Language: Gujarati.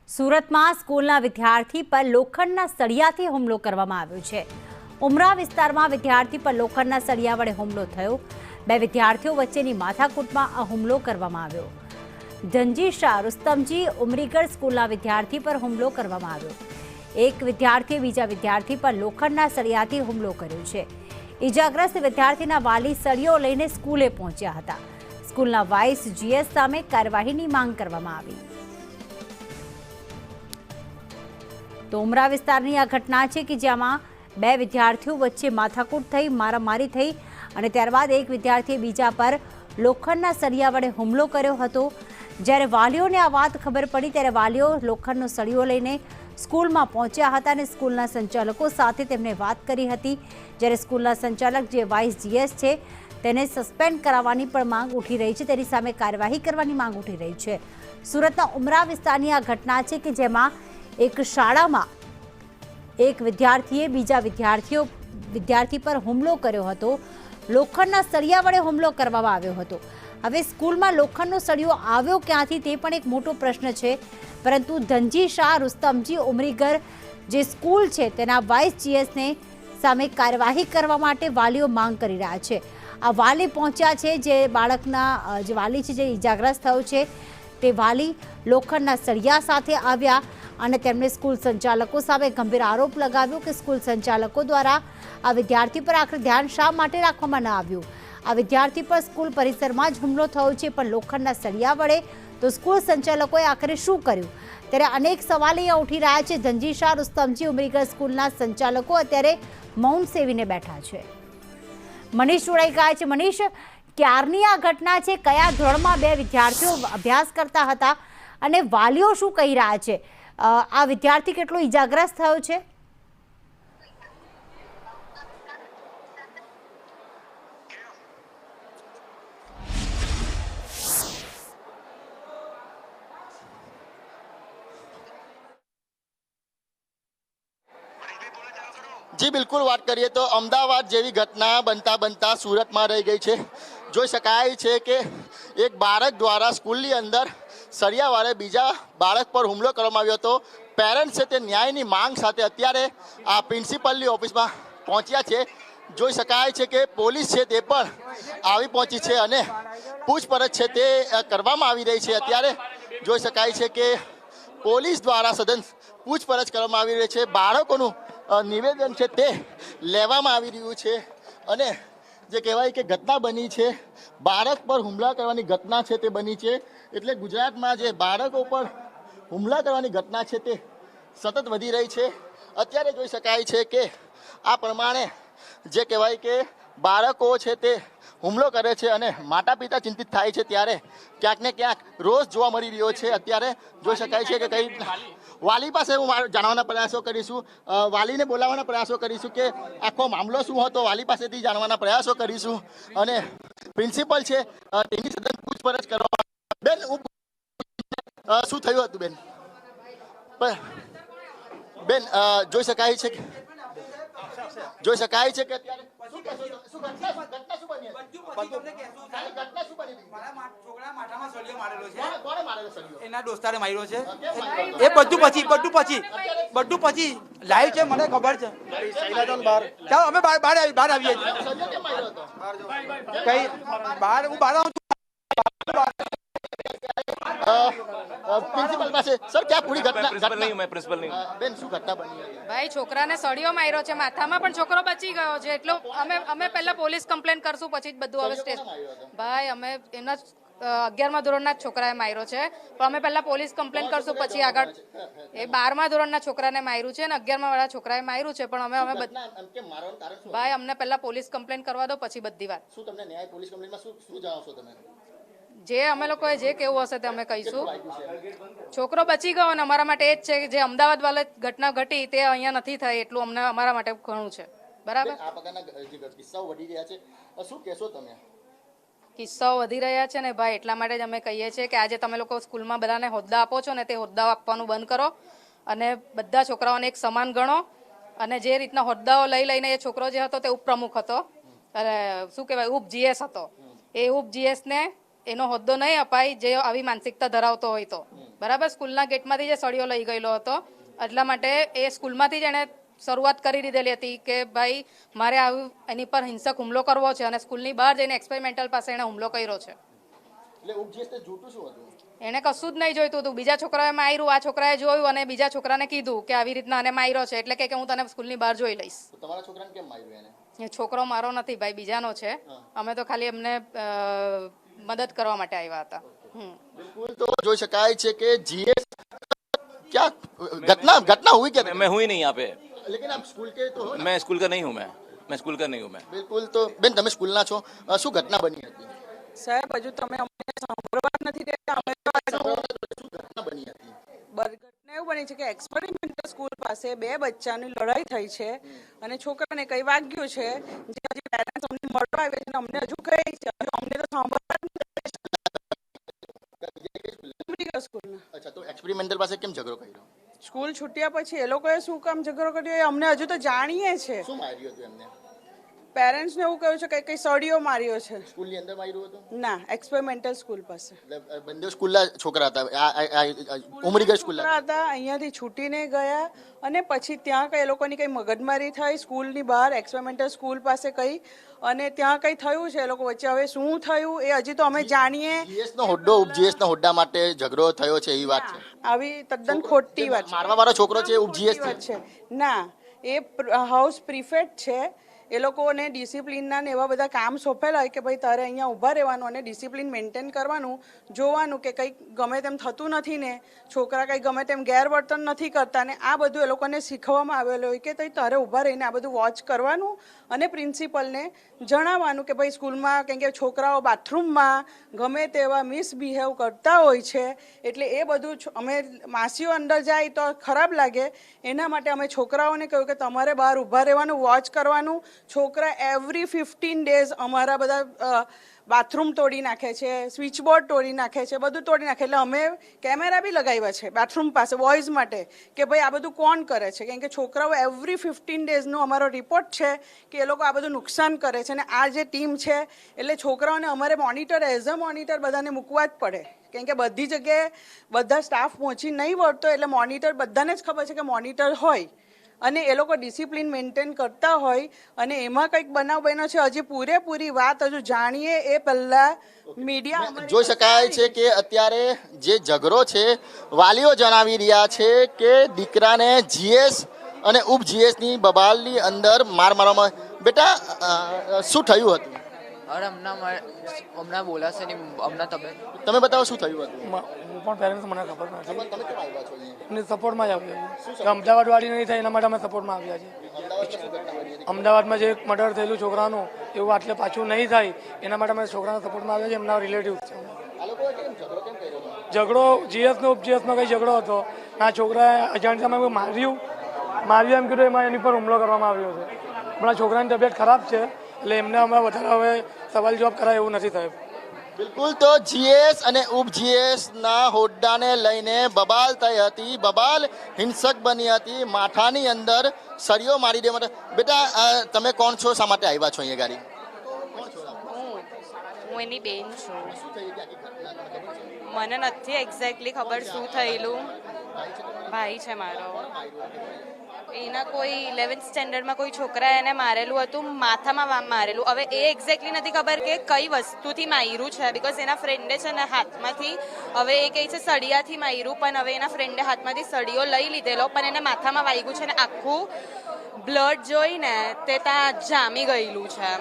સુરતમાં સ્કૂલના વિદ્યાર્થી પર લોખંડના સળિયાથી હુમલો કરવામાં આવ્યો છે। ઉમરા વિસ્તારમાં વિદ્યાર્થી પર લોખંડના સળિયા વડે હુમલો થયો। બે વિદ્યાર્થીઓ વચ્ચેની માથાકૂટમાં આ હુમલો કરવામાં આવ્યો। ધનજી શાહ રુસ્તમજી ઉમરીગઢ સ્કૂલના વિદ્યાર્થી પર હુમલો કરવામાં આવ્યો। એક વિદ્યાર્થીએ બીજા વિદ્યાર્થી પર લોખંડના સળિયાથી હુમલો કર્યો છે। ઇજાગ્રસ્ત વિદ્યાર્થીના વાલી સળિયો લઈને સ્કૂલે પહોંચ્યા હતા। સ્કૂલના વાઇસ જીએસ સામે કાર્યવાહીની માંગ કરવામાં આવી। તો ઉમરા વિસ્તારની આ ઘટના છે કે જેમાં બે વિદ્યાર્થીઓ વચ્ચે માથાકૂટ થઈ, મારામારી થઈ અને ત્યારબાદ એક વિદ્યાર્થીએ બીજા પર લોખંડના સળિયા વડે હુમલો કર્યો હતો। જ્યારે વાલીઓને આ વાત ખબર પડી ત્યારે વાલીઓ લોખંડનો સળિયો લઈને સ્કૂલમાં પહોંચ્યા હતા અને સ્કૂલના સંચાલકો સાથે તેમને વાત કરી હતી। જ્યારે સ્કૂલના સંચાલક જે વાઇસ જીએસ છે તેને સસ્પેન્ડ કરાવવાની પણ માંગ ઉઠી રહી છે, તેની સામે કાર્યવાહી કરવાની માંગ ઉઠી રહી છે। સુરતના ઉમરા વિસ્તારની આ ઘટના છે કે જેમાં એક શાળામાં એક વિદ્યાર્થીએ બીજા વિદ્યાર્થી પર હુમલો કર્યો હતો। લોખંડના સળિયા વડે હુમલો કરવામાં આવ્યો હતો। હવે સ્કૂલમાં લોખંડનો સળિયો આવ્યો ક્યાંથી તે પણ એક મોટો પ્રશ્ન છે, પરંતુ ધનજી શાહ રુસ્તમજી ઉમરીગર જે સ્કૂલ છે તેના વાઇસ જીએસને સામે કાર્યવાહી કરવા માટે વાલીઓ માંગ કરી રહ્યા છે। આ વાલી પહોંચ્યા છે, જે બાળકના જે વાલી છે જે ઇજાગ્રસ્ત થયો છે તે વાલી લોખંડના સળિયા સાથે આવ્યા અને તેમણે સ્કૂલ સંચાલકો સામે ગંભીર આરોપ લગાવ્યો કે સ્કૂલ સંચાલકો દ્વારા આ વિદ્યાર્થી પર આખરે ધ્યાન શા માટે રાખવામાં ન આવ્યું। આ વિદ્યાર્થી પર સ્કૂલ પરિસરમાં જ હુમલો થયો છે, પણ લોખંડના સળિયા વડે તો સ્કૂલ સંચાલકોએ આખરે શું કર્યું? ત્યારે અનેક સવાલ અહીંયા ઉઠી રહ્યા છે। ધનજી શાહ રુસ્તમજી ઉમરીગઢ સ્કૂલના સંચાલકો અત્યારે મૌન સેવીને બેઠા છે। મનીષ જોડાઈ ગયા છે। મનીષ, ક્યારની આ ઘટના છે? કયા ધોરણમાં બે વિદ્યાર્થીઓ અભ્યાસ કરતા હતા અને વાલીઓ શું કહી રહ્યા છે? આ વિદ્યાર્થી કેટલો ઇજાગ્રસ્ત થયો છે? જી બિલકુલ, વાત કરીએ તો અમદાવાદ જેવી ઘટના બનતા સુરતમાં રહી ગઈ છે। જોઈ શકાય છે કે એક બાળક દ્વારા સ્કૂલની અંદર સળિયા વાળે બીજા બાળક પર હુમલો કરવામાં આવ્યો હતો। પેરેન્ટ્સ છે તે ન્યાયની માંગ સાથે અત્યારે આ પ્રિન્સિપલની ઓફિસમાં પહોંચ્યા છે। જોઈ શકાય છે કે પોલીસ છે તે પણ આવી પહોંચી છે અને પૂછપરછ છે તે કરવામાં આવી રહી છે। અત્યારે જોઈ શકાય છે કે પોલીસ દ્વારા સઘન પૂછપરછ કરવામાં આવી રહી છે। બાળકોનું નિવેદન છે તે લેવામાં આવી રહ્યું છે અને જે કહેવાય કે ઘટના બની છે, બાળક પર હુમલા કરવાની ઘટના છે તે બની છે। એટલે ગુજરાતમાં જે બાળકો પર હુમલા કરવાની ઘટના છે તે સતત વધી રહી છે। અત્યારે જોઈ શકાય છે કે આ પ્રમાણે જે કહેવાય કે બાળકો છે તે હુમલો કરે છે અને માતા પિતા ચિંતિત થાય છે, ત્યારે ક્યાંક ને ક્યાંક રોષ જોવા મળી રહ્યો છે। અત્યારે જોઈ શકાય છે કે કઈ વાલી પાસે હું જાણવાના પ્રયાસો કરીશું, વાલીને બોલાવવાના પ્રયાસો કરીશું કે આખો મામલો શું હતો, વાલી પાસેથી જાણવાના પ્રયાસો કરીશું અને પ્રિન્સિપલ છે તેની સઘન પૂછપરછ કરવા। બેન, શું થયું હતું બેન? બેન, જોઈ શકાય છે કે અત્યારે એના દોસ્તારે માર્યો છે એ બધું પછી લાઈવ છે, મને ખબર છે। ચાલો અમે બહાર આવીએ કઈ બહાર હું બહાર આવું પ્રિન્સિપલ પાસે। સર, क्या पूरी घटना? प्रिंसिपल नहीं हूं, मैं प्रिंसिपल नहीं हूं। બેન, શું ઘટના બની? ભાઈ, છોકરાને સળિયો માર્યો છે માથામાં, પણ છોકરો બચી ગયો છે। એટલો અમે પહેલા પોલીસ કમ્પ્લેન કરશું, પછી જ બધું હવે સ્ટેજ। ભાઈ, અમે એમના 11મા ધોરણના જ છોકરાએ માર્યો છે, પણ અમે પહેલા પોલીસ કમ્પ્લેન કરશું, પછી આગળ એ 12મા ધોરણના છોકરાને માર્યું છે અને 11મા વાળા છોકરાએ માર્યું છે, પણ અમે ભાઈ અમને પહેલા પોલીસ કમ્પ્લેન કરવા દો, પછી બધી વાત। શું તમને ન્યાય પોલીસ કમ્પ્લેનમાં શું જણાવશો તમે? જે અમે લોકોએ જે કેવું હશે તે અમે કહીશું। છોકરો બચી ગયો અને અમારા માટે એ જ છે કે જે અમદાવાદ વાળા ઘટના ઘટી તે અહીંયા નથી થઈ, એટલું અમને અમારા માટે ઘણું છે। બરાબર, આ પ્રકારના કિસ્સાઓ વધી રહ્યા છે, શું કહેશો તમે? કિસ્સાઓ વધી રહ્યા છે ને ભાઈ, એટલા માટે જ અમે કહીએ છીએ કે આજે તમે લોકો સ્કૂલમાં બધાને હોદ્દા આપો છો ને તે હોદ્દાઓ આપવાનું બંધ કરો અને બધા છોકરાઓને એક સમાન ગણો। અને જે રીતના હોદ્દાઓ લઈને એ છોકરો જે હતો તે ઉપપ્રમુખ હતો, શું કહેવાય, ઉપ જીએસ હતો, એ ઉપ જીએસને એનો હોદ્દો નહીં અપાય જે આવી માનસિકતા ધરાવતો હોય તો. બરાબર, સ્કૂલના ગેટમાંથી જે સળિયો લઈ ગયેલો હતો એટલા માટે એ સ્કૂલમાંથી જ એણે શરૂઆત કરી દીધેલી હતી કે ભાઈ મારે આવું એની પર હિંસક હુમલો કરવો છે અને સ્કૂલની બહાર જઈને એક્સપેરિમેન્ટલ પાસે એણે હુમલો કર્યો છે. એને કશું જ નહીં જોઈતું હતું. બીજા છોકરાએ માર્યું, આ છોકરાએ જોયું અને બીજા છોકરાને કીધું કે આવી રીતના આને માર્યો છે એટલે કે હું તને સ્કૂલની બહાર જોઈ લઈશ. તમારા છોકરાને કેમ માર્યું એને? એ છોકરો મારો નથી ભાઈ, બીજાનો છે. અમે તો ખાલી એમને મદદ કરવા માટે આવ્યા હતા. बिल्कुल, तो જોઈ શકાય છે કે जीएस क्या घटना हुई क्या? मैं हुई नहीं यहाँ पे, लेकिन आप स्कूल के तो हो ना? मैं स्कूल का नहीं हूँ, मैं स्कूल का नहीं हूँ मैं. બિલકુલ, તો બેન તમે સ્કૂલના છો, શું ઘટના બની હતી? સાહેબ હજુ તમે અમને સાંભળવા નથી દેતા. અમે તો શું ઘટના બની હતી? ઘટના એવું બની છે કે એક્સપેરિમેન્ટલ સ્કૂલ પાસે બે બચ્ચાની લડાઈ થઈ છે અને છોકરાને કઈ વાગ્યું છે. જે હજી પેરેન્ટ્સ અમને મળવા આવે છે અમને હજુ કહે છે, હજુ અમને તો સાંભળવા સ્કૂલના. અચ્છા, તો એક્સપેરિમેન્ટલ પાસે કેમ ઝઘડો કર્યો? સ્કૂલ છૂટ્યા પછી એ લોકોએ શું કામ ઝઘડો કર્યો એ અમને હજુ તો જાણીએ છે. શું માર્યું હતું એમને? પેરેન્ટ્સને એવું કહ્યું છે કે કઈ સળિયો માર્યો છે. સ્કૂલની અંદર માર્યું હતું? ના, એક્સપેરિમેન્ટલ સ્કૂલ પાસે. એટલે બંને સ્કૂલના છોકરા હતા, ઉમરી ગઈ સ્કૂલના છોકરા હતા, અહીંયાથી છૂટીને ગયા અને પછી ત્યાં કઈ એ લોકોની કઈ મગજમારી થઈ સ્કૂલની બહાર એક્સપેરિમેન્ટલ સ્કૂલ પાસે કઈ અને ત્યાં કઈ થયું છે એ લોકો વચ્ચે. હવે શું થયું એ હજી તો અમે જાણીએ. જીએસ નો હોદ્દો ઉપજીએસ નો હોદ્દા માટે ઝઘડો થયો છે એવી વાત છે? આવી તદ્દન ખોટી વાત છે. મારવા વાળો છોકરો છે ઉપજીએસ છે? ના, એ હાઉસ પ્રિફેક્ટ છે. એ લોકોને ડિસિપ્લિનના ને એવા બધા કામ સોંપેલા હોય કે ભાઈ તારે અહીંયા ઊભા રહેવાનું અને ડિસિપ્લિન મેન્ટેન કરવાનું, જોવાનું કે કંઈક ગમે તેમ થતું નથી ને છોકરા કંઈ ગમે તેમ ગેરવર્તન નથી કરતા ને આ બધું એ લોકોને શીખવવામાં આવેલું હોય કે તારે ઊભા રહીને આ બધું વોચ કરવાનું અને પ્રિન્સિપલને જણાવવાનું કે ભાઈ સ્કૂલમાં કેમ કે છોકરાઓ બાથરૂમમાં ગમે તેવા મિસબિહેવ કરતા હોય છે એટલે એ બધું અમે માસીઓ અંદર જાય તો ખરાબ લાગે એના માટે અમે છોકરાઓને કહ્યું કે તમારે બહાર ઊભા રહેવાનું, વોચ કરવાનું. છોકરા એવરી 15 days અમારા બધા બાથરૂમ તોડી નાખે છે, સ્વિચ બોર્ડ તોડી નાખે છે, બધું તોડી નાખે. એટલે અમે કેમેરા બી લગાવ્યા છે બાથરૂમ પાસે બોયઝ માટે કે ભાઈ આ બધું કોણ કરે છે. કેમ કે છોકરાઓ એવરી 15 daysનો અમારો રિપોર્ટ છે કે એ લોકો આ બધું નુકસાન કરે છે. અને આ જે ટીમ છે એટલે છોકરાઓને અમારે મોનિટર એઝ અ મોનિટર બધાને મૂકવા જ પડે. કેમ કે બધી જગ્યાએ બધા સ્ટાફ પહોંચી નહીં વળતો એટલે મોનિટર બધાને જ ખબર છે કે મોનિટર હોય અને એ લોકો ડિસિપ્લિન મેન્ટેન કરતા હોય અને એમાં કંઈક બનાવ બન્યો છે. હજી પૂરેપૂરી વાત હજુ જાણીએ એ પહેલા મીડિયા જોઈ શકાય છે કે અત્યારે જે ઝઘડો છે વાલીઓ જણાવી રહ્યા છે કે દીકરાને જીએસ અને ઉપ જીએસની બબાલની અંદર માર મારવામાં. બેટા શું થયું હતું? અરે હમણાં બોલાશે નહીં, હમણાં તમે બતાવો શું થયું હતું? હું પણ પેરેન્ટ્સ મને ખબર નથી. તમે કેમ આવ્યા છો અહીંયા? એમને સપોર્ટમાં જ આવ્યા છીએ. અમદાવાદ વાળી નહીં થાય એના માટે અમે સપોર્ટમાં આવ્યા છીએ. અમદાવાદમાં જે મર્ડર થયેલું છોકરાનું એવું આટલે પાછું નહીં થાય એના માટે અમે છોકરાના સપોર્ટમાં આવ્યા છીએ. એમના રિલેટિવ છે. ઝઘડો જીએસનો ઉપજીએસનો કંઈ ઝઘડો હતો. આ છોકરાએ અજાણ્યામાં માર્યું એમ કીધું એમાં એની પર હુમલો કરવામાં આવ્યો છે. પણ આ છોકરાની તબિયત ખરાબ છે એટલે એમને અમે વધારે હવે સવાલ જવાબ કરાય એવું નથી થયું. બિલકુલ, તો જીએસ અને ઉપ જીએસ ના હોદ્દાને લઈને બબાલ થઈ હતી. બબાલ હિંસક બની હતી. માથાની અંદર સળિયો મારી દે માટે. બેટા તમે કોણ છો? શા માટે આવ્યા છો અહીંયા ગાડી? હું એની બેન છું. મને નથી એક્ઝેક્ટલી ખબર શું થયેલું. ભાઈ છે મારો. એના કોઈ 11th સ્ટેન્ડર્ડમાં કોઈ છોકરાએ એને મારેલું હતું, માથામાં મારેલું. હવે એ એક્ઝેક્ટલી નથી ખબર કે કઈ વસ્તુથી માર્યું છે બિકોઝ એના ફ્રેન્ડે છે ને હાથમાંથી, હવે એ કહે છે સળિયાથી માર્યું, પણ હવે એના ફ્રેન્ડે હાથમાંથી સળિયો લઈ લીધેલો પણ એને માથામાં વાગ્યું છે ને આખું બ્લડ જોઈને તે ત્યાં જામી ગયેલું છે.